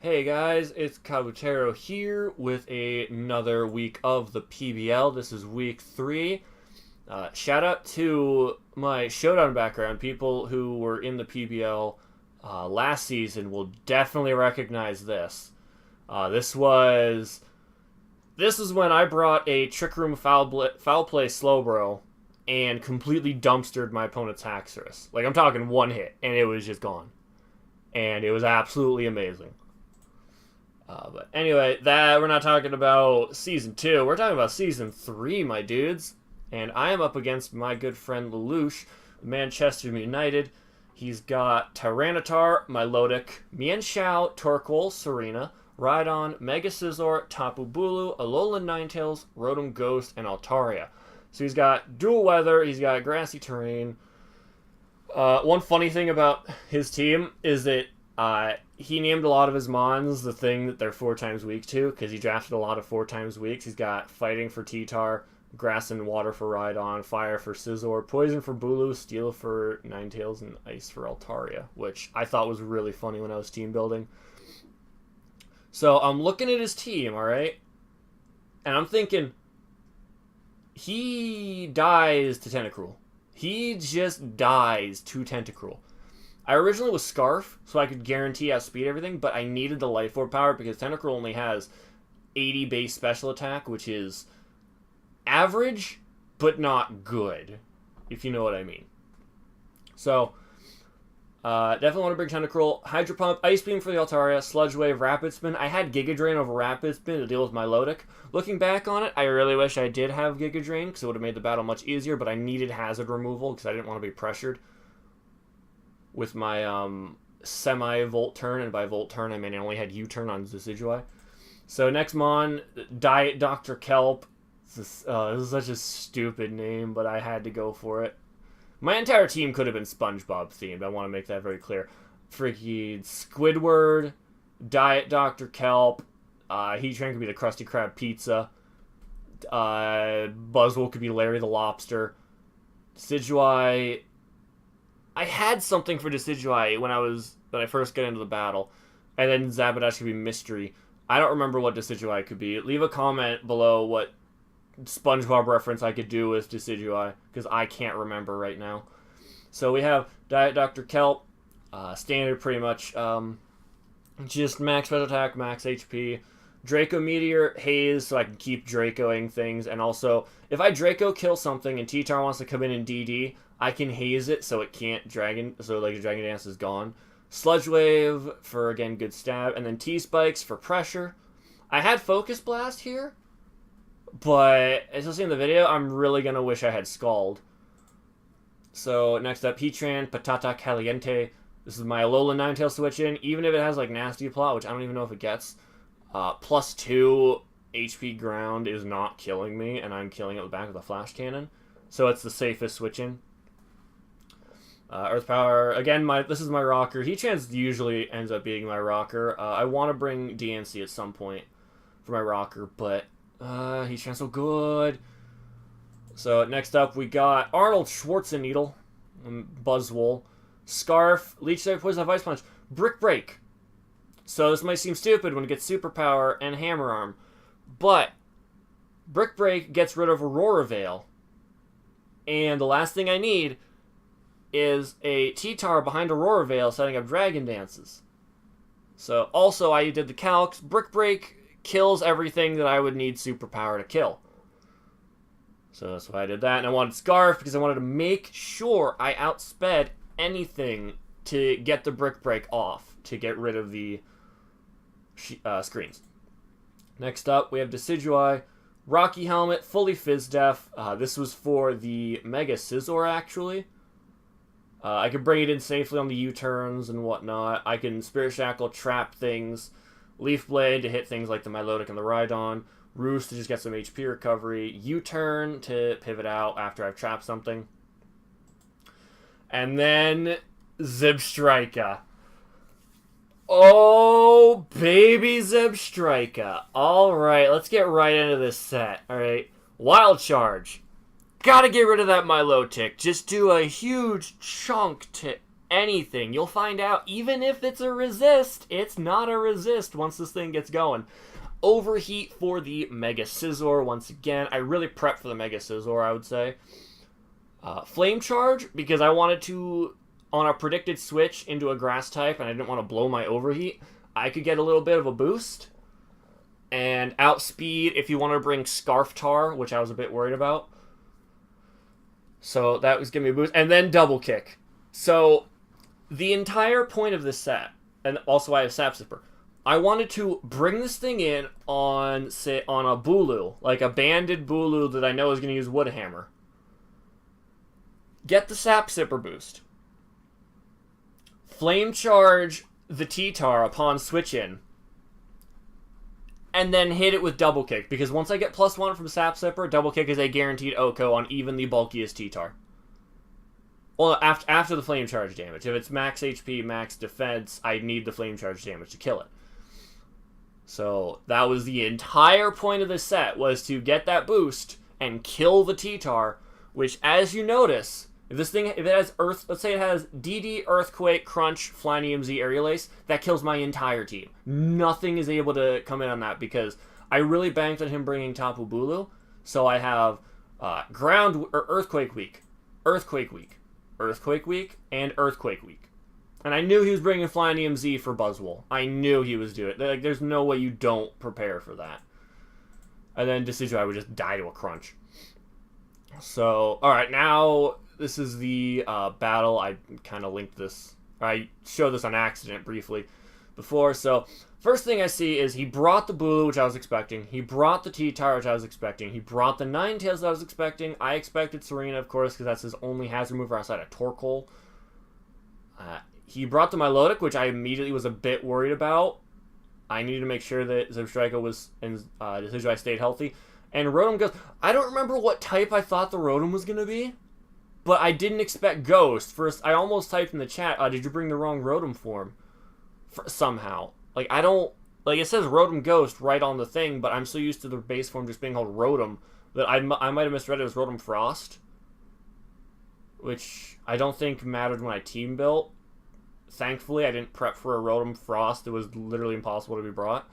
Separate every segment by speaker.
Speaker 1: Hey guys, it's Kabutero here with another week of the PBL. This is week 3. Shout out to my Showdown background. People who were in the PBL last season will definitely recognize this. This was when I brought a Trick Room foul play slow bro and completely dumpstered my opponent's Haxorus. Like, I'm talking one hit, and it was just gone. And it was absolutely amazing. But anyway, we're not talking about Season 2. We're talking about Season 3, my dudes. And I am up against my good friend Lelouch, Manchester Mewnited. He's got Tyranitar, Milotic, Mienshao, Torkoal, Serena, Rhydon, Mega Scizor, Tapu Bulu, Alolan Ninetales, Rotom Ghost, and Altaria. So he's got dual weather, he's got grassy terrain. One funny thing about his team is that he named a lot of his mons the thing that they're 4 times weak to, because he drafted a lot of 4 times weaks. He's got Fighting for T-Tar, Grass and Water for Rhydon, Fire for Scizor, Poison for Bulu, Steel for Ninetales, and Ice for Altaria, which I thought was really funny when I was team building. So I'm looking at his team, alright? And I'm thinking, he dies to Tentacruel. He just dies to Tentacruel. I originally was Scarf, so I could guarantee outspeed everything, but I needed the Life Orb power because Tentacruel only has 80 base special attack, which is average, but not good, if you know what I mean. So, definitely want to bring Tentacruel. Hydro Pump, Ice Beam for the Altaria, Sludge Wave, Rapid Spin. I had Giga Drain over Rapid Spin to deal with Milotic. Looking back on it, I really wish I did have Giga Drain because it would have made the battle much easier, but I needed Hazard Removal because I didn't want to be pressured with my semi-Volt Turn, and by Volt Turn I mean I only had U-Turn on Decidueye. So next Mon, Diet Dr. Kelp. This is such a stupid name, but I had to go for it. My entire team could have been SpongeBob themed, I want to make that very clear. Freaky Squidward, Diet Dr. Kelp, Heatran could be the Krusty Krab Pizza, Buzzwole could be Larry the Lobster, Decidueye. I had something for Decidueye when I first got into the battle, and then Zabudash could be Mystery. I don't remember what Decidueye could be. Leave a comment below what SpongeBob reference I could do with Decidueye, because I can't remember right now. So we have Diet Dr. Kelp, standard pretty much, just max special attack, max HP. Draco Meteor, Haze, so I can keep Dracoing things, and also, if I Draco kill something and T-Tar wants to come in and DD, I can Haze it so it can't the Dragon Dance is gone. Sludge Wave for, again, good stab, and then T-Spikes for pressure. I had Focus Blast here, but as you'll see in the video, I'm really going to wish I had Scald. So next up, Heatran, Patata Caliente. This is my Alolan Ninetales switch in, even if it has like Nasty Plot, which I don't even know if it gets. +2 HP ground is not killing me, and I'm killing it with the back of the Flash Cannon. So it's the safest switch in. Earth Power, again, this is my rocker. Heatran usually ends up being my rocker. I want to bring DNC at some point for my rocker, but Heatran's so good. So next up, we got Arnold Schwarzenegger, Buzzwole, Scarf, Leech Type, Poison, Ice Punch, Brick Break. So this might seem stupid when it gets Superpower and Hammer Arm, but Brick Break gets rid of Aurora Veil, and the last thing I need is a T-Tar behind Aurora Veil setting up Dragon Dances. So also I did the calcs. Brick Break kills everything that I would need Superpower to kill. So that's why I did that, and I wanted Scarf because I wanted to make sure I outsped anything to get the Brick Break off, to get rid of the screens. Next up, we have Decidueye, Rocky Helmet, fully Fizz Def. This was for the Mega Scizor, actually. I can bring it in safely on the U-turns and whatnot. I can Spirit Shackle, trap things, Leaf Blade to hit things like the Milotic and the Rhydon, Roost to just get some HP recovery, U-turn to pivot out after I've trapped something. And then Zebstrika. Oh, baby Zebstrika. Alright, let's get right into this set. Alright, Wild Charge. Gotta get rid of that Milotic. Just do a huge chunk to anything. You'll find out, even if it's a resist, it's not a resist once this thing gets going. Overheat for the Mega Scizor once again. I really prepped for the Mega Scizor, I would say. Flame Charge, because I wanted to, on a predicted switch into a grass type, and I didn't want to blow my Overheat, I could get a little bit of a boost. And Outspeed if you want to bring Scarftar, which I was a bit worried about. So that was giving me a boost. And then Double Kick. So the entire point of this set, and also I have Sap Sipper, I wanted to bring this thing in on, say, on a Bulu, like a banded Bulu that I know is going to use Wood Hammer. Get the Sap Sipper boost. Flame Charge the T-Tar upon switch in. And then hit it with Double Kick, because once I get +1 from Sap Sipper, Double Kick is a guaranteed OHKO on even the bulkiest T-Tar. Well, after the Flame Charge damage. If it's max HP, max defense, I need the Flame Charge damage to kill it. So that was the entire point of this set, was to get that boost and kill the T-Tar, which, as you notice, if it has Earth, let's say it has DD, Earthquake, Crunch, Flying EMZ, Aerial Ace, that kills my entire team. Nothing is able to come in on that, because I really banked on him bringing Tapu Bulu, so I have Earthquake Weak, Earthquake Weak, Earthquake Weak, and Earthquake Weak. And I knew he was bringing Flying EMZ for Buzzwole. I knew he was doing it. Like, there's no way you don't prepare for that. And then Decidueye would just die to a Crunch. So, alright, now this is the battle. I kind of linked this. I showed this on accident briefly before. So, first thing I see is he brought the Bulu, which I was expecting. He brought the T-Tar, which I was expecting. He brought the Ninetales that I was expecting. I expected Serena, of course, because that's his only hazard mover outside of Torkoal. He brought the Milotic, which I immediately was a bit worried about. I needed to make sure that Zebstrika was and Decidueye stayed healthy. And Rotom goes. I don't remember what type I thought the Rotom was going to be, but I didn't expect Ghost. First, I almost typed in the chat, did you bring the wrong Rotom form? Somehow. Like, I don't... Like, it says Rotom Ghost right on the thing, but I'm so used to the base form just being called Rotom that I might have misread it as Rotom Frost, which I don't think mattered when I team built. Thankfully, I didn't prep for a Rotom Frost. It was literally impossible to be brought.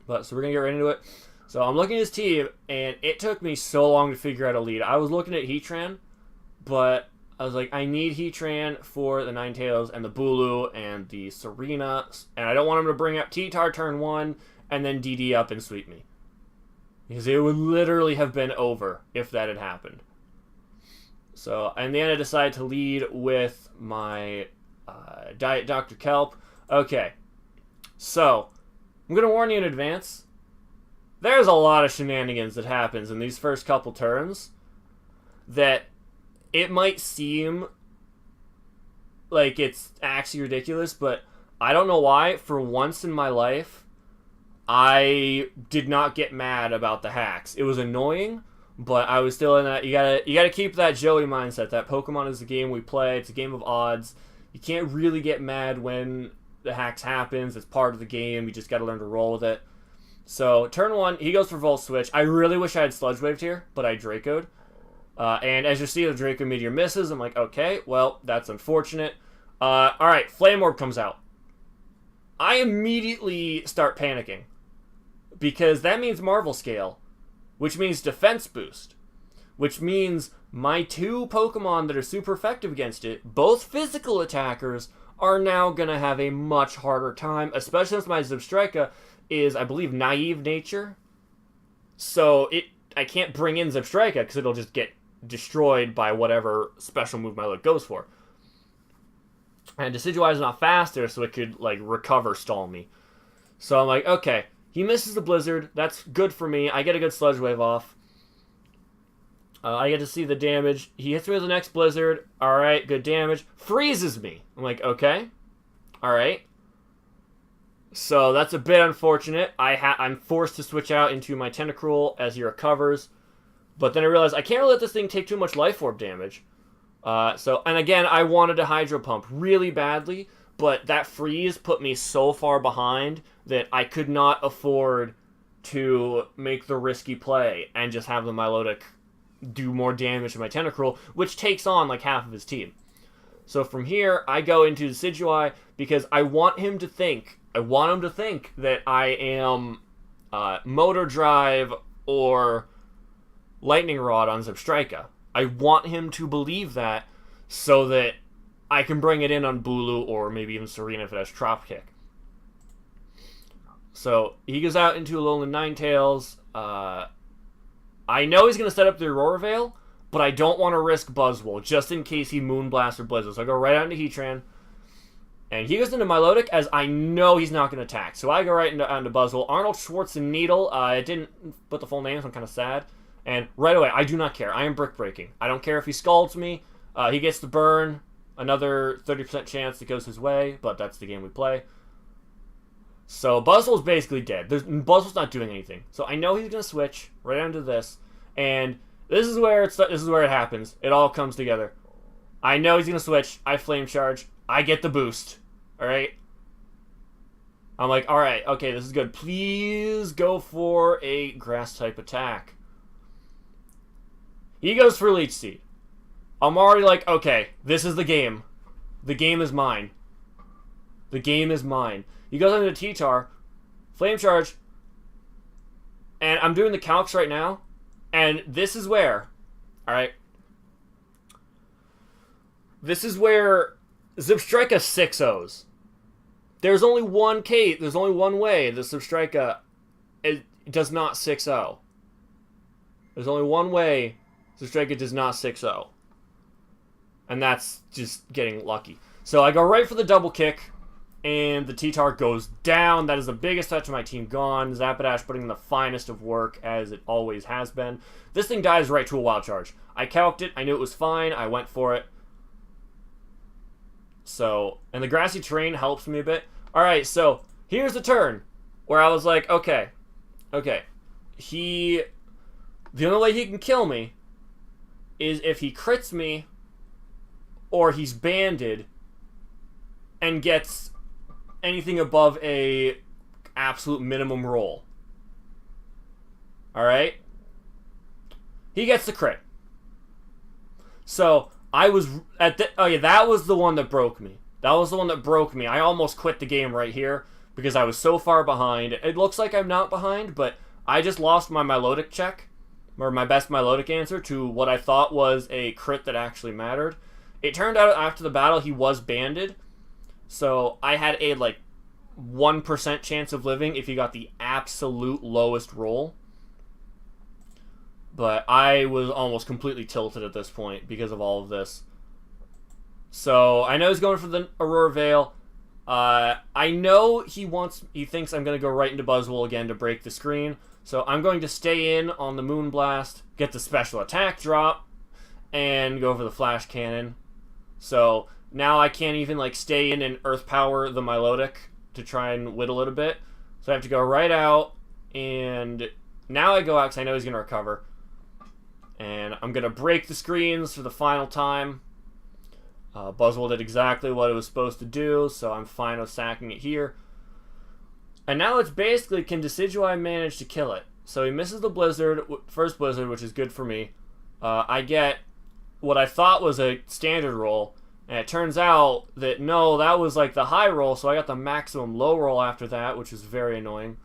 Speaker 1: But, so we're going to get right into it. So, I'm looking at his team, and it took me so long to figure out a lead. I was looking at Heatran, but I was like, I need Heatran for the Ninetales and the Bulu and the Serena, and I don't want him to bring up T-Tar turn 1 and then DD up and sweep me, because it would literally have been over if that had happened. So, in the end, I decided to lead with my Diet Dr. Kelp. Okay, so, I'm going to warn you in advance. There's a lot of shenanigans that happens in these first couple turns that it might seem like it's actually ridiculous, but I don't know why, for once in my life, I did not get mad about the hacks. It was annoying, but I was still in that, you gotta keep that Joey mindset. That Pokemon is a game we play, it's a game of odds. You can't really get mad when the hacks happens, it's part of the game, you just gotta learn to roll with it. So, turn 1, he goes for Volt Switch. I really wish I had Sludge Waved here, but I Draco'd. And as you see, the Draco Meteor misses. I'm like, okay, well, that's unfortunate. Alright, Flame Orb comes out. I immediately start panicking, because that means Marvel Scale, which means Defense Boost, which means my 2 Pokemon that are super effective against it, both physical attackers, are now going to have a much harder time, especially since my Zebstrika is, I believe, Naive Nature. So I can't bring in Zebstrika because it'll just get destroyed by whatever special move my look goes for. And Decidueye is not faster, so it could, like, recover stall me. So I'm like, okay, he misses the Blizzard. That's good for me. I get a good Sludge Wave off. I get to see the damage. He hits me with the next Blizzard. Alright, good damage. Freezes me. I'm like, okay. Alright. So that's a bit unfortunate. I'm forced to switch out into my Tentacruel as he recovers. But then I realized I can't really let this thing take too much Life Orb damage. And again, I wanted to Hydro Pump really badly, but that freeze put me so far behind that I could not afford to make the risky play and just have the Milotic do more damage to my Tentacruel, which takes on like half of his team. So from here, I go into Decidueye because I want him to think. I want him to think that I am Motor Drive or Lightning Rod on Zebstrika. I want him to believe that so that I can bring it in on Bulu or maybe even Serena if it has Trop Kick. So he goes out into Alolan Ninetales. I know he's going to set up the Aurora Veil, but I don't want to risk Buzzwole just in case he Moonblast or Blizzard. So I go right out into Heatran. And he goes into Milotic as I know he's not going to attack. So I go right into Buzzwole. Arnold Schwarzenegger. I didn't put the full name, so I'm kind of sad. And right away, I do not care. I am Brick Breaking. I don't care if he scalds me. He gets the burn. Another 30% chance that goes his way, but that's the game we play. So Buzzwole's basically dead. Buzzwole's not doing anything. So I know he's going to switch right onto this. And this is where it happens. It all comes together. I know he's going to switch. I Flame Charge. I get the boost. Alright? I'm like, alright, okay, this is good. Please go for a Grass-type attack. He goes for Leech Seed. I'm already like, okay, this is the game. The game is mine. The game is mine. He goes into T-Tar, Flame Charge, and I'm doing the calcs right now, and this is where, alright, this is where Zebstrika 6-0s. There's only one way the Zebstrika does not 6-0. There's only one way Zebstrika does not 6-0. And that's just getting lucky. So I go right for the double kick, and the T-Tar goes down. That is the biggest touch of my team gone. Zapadash putting in the finest of work, as it always has been. This thing dies right to a Wild Charge. I calced it. I knew it was fine. I went for it. So, and the grassy terrain helps me a bit. Alright, so here's the turn where I was like, okay. The only way he can kill me is if he crits me or he's banded and gets anything above a absolute minimum roll. Alright? He gets the crit. So, I was at the... Oh yeah, that was the one that broke me. That was the one that broke me. I almost quit the game right here because I was so far behind. It looks like I'm not behind, but I just lost my Milotic check, or my best Milotic answer, to what I thought was a crit that actually mattered. It turned out after the battle he was banded, so I had a, 1% chance of living if he got the absolute lowest roll. But I was almost completely tilted at this point because of all of this. So I know he's going for the Aurora Veil. I know he thinks I'm going to go right into Buzzwole again to break the screen. So I'm going to stay in on the Moonblast, get the special attack drop, and go for the Flash Cannon. So now I can't even stay in and Earth Power the Milotic to try and whittle it a bit. So I have to go right out, and now I go out because I know he's going to recover. And I'm going to break the screens for the final time. Buzzwole did exactly what it was supposed to do, so I'm fine with sacking it here. And now it's basically, can Decidueye manage to kill it? So he misses the first Blizzard, which is good for me. I get what I thought was a standard roll, and it turns out that no, that was the high roll, so I got the maximum low roll after that, which is very annoying.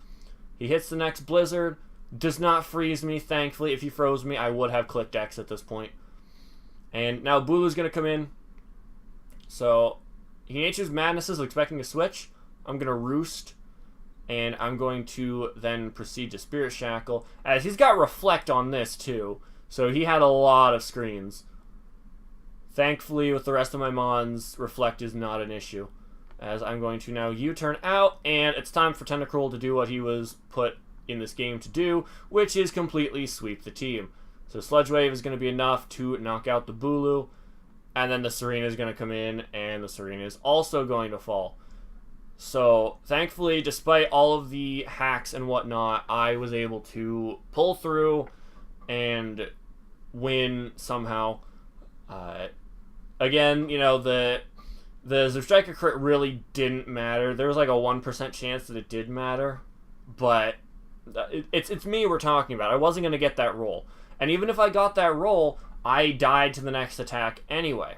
Speaker 1: He hits the next Blizzard, does not freeze me, thankfully. If he froze me, I would have clicked X at this point. And now Bulu's going to come in. So, he Nature's Madness is expecting a switch. I'm going to Roost. And I'm going to then proceed to Spirit Shackle. As he's got Reflect on this, too. So, he had a lot of screens. Thankfully, with the rest of my Mons, Reflect is not an issue. As I'm going to now U-turn out. And it's time for Tentacruel to do what he was put in this game to do, which is completely sweep the team. So Sludge Wave is going to be enough to knock out the Bulu. And then the Serena is going to come in, and the Serena is also going to fall. So, thankfully, despite all of the hacks and whatnot, I was able to pull through and win somehow. Again, the Zebstrika crit really didn't matter. There was a 1% chance that it did matter, but it's me we're talking about. I wasn't going to get that roll. And even if I got that roll, I died to the next attack anyway.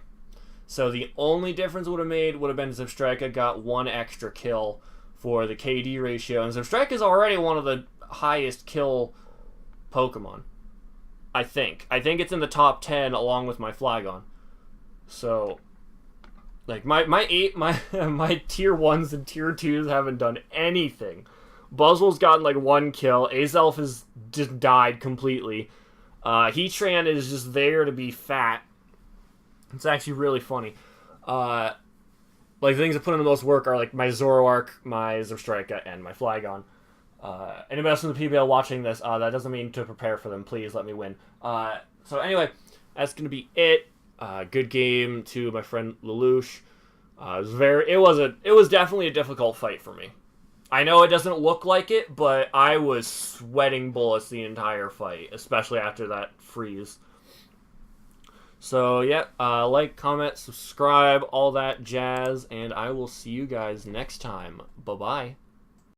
Speaker 1: So the only difference would have been Zebstrika got 1 extra kill for the KD ratio, and Zebstrika is already one of the highest kill Pokemon. I think it's in the top 10 along with my Flygon. So, like my tier 1s and tier 2s haven't done anything. Buzzwole's gotten like 1 kill. Azelf has just died completely. Heatran is just there to be fat. It's actually really funny. Like the things that put in the most work are like my Zoroark, my Zebstrika, and my Flygon. Anybody else from the PBL watching this, that doesn't mean to prepare for them. Please let me win. So anyway, that's gonna be it. Good game to my friend Lelouch. It was definitely a difficult fight for me. I know it doesn't look like it, but I was sweating bullets the entire fight, especially after that freeze. So, yeah, like, comment, subscribe, all that jazz, and I will see you guys next time. Bye-bye.